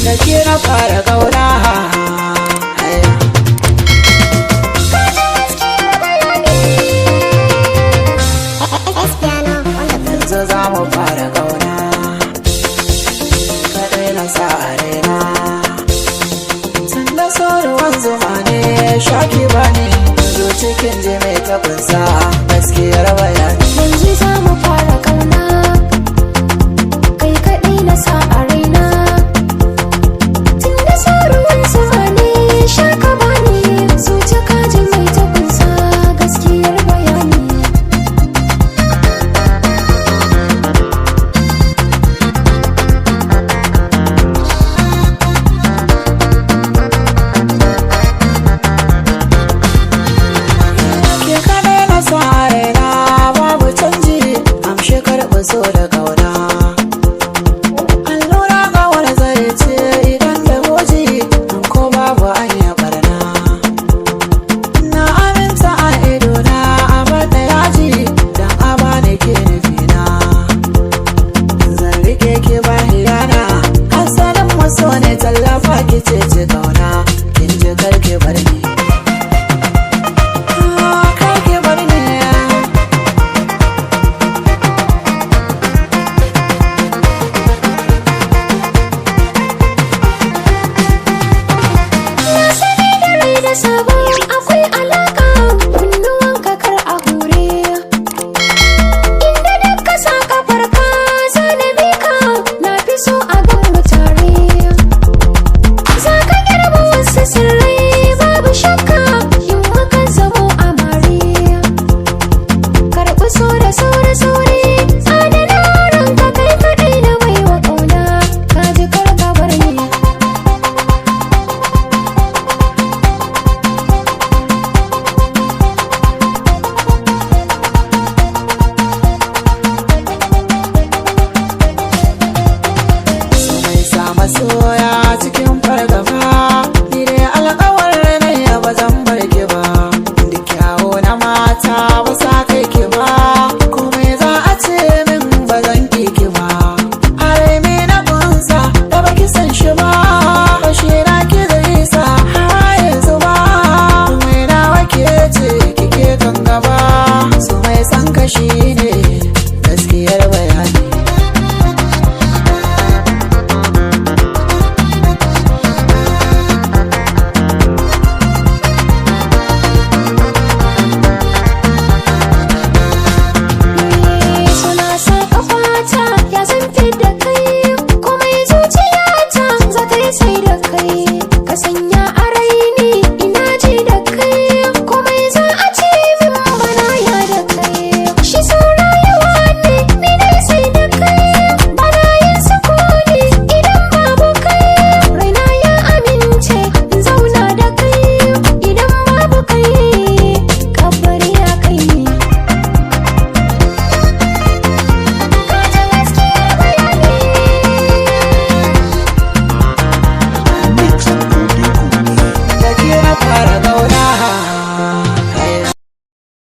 da ke na fara kauna. Yanzu za mu fara kauna, kaɗai na sa a raina. Tun da sauruwan zuma ne shaki ba ne, zo cikin ji mai taɓinsa gaskiyar bayani. Yanzu za mu fara kauna, kai kaɗai na sa a raina. Tun da sauruwan zuma ne shaka ba ne, zo cikin ji mai taɓinsa gaskiyar bayani. So da kauna allura ga wani zai ce idan da hoji in ko babu anya barna. Na aminta a idona a bada yaji dan a bani ke nufina. Zan rike ki ba hiyana hasalin maso ne tallafa ki ce kauna kin ji karki bar ni. Sabon akwai alaka kunnuwan kakar a hure, inda duka sa kafar ka zanabi ka na fi so a gan mu tare. Za ka girma wasu sirrai babu shakka yin hakan zamo amare. Karɓi so da sauri adana ranka kai kaɗai na baiwa ƙauna, ka ji karka bar ni. So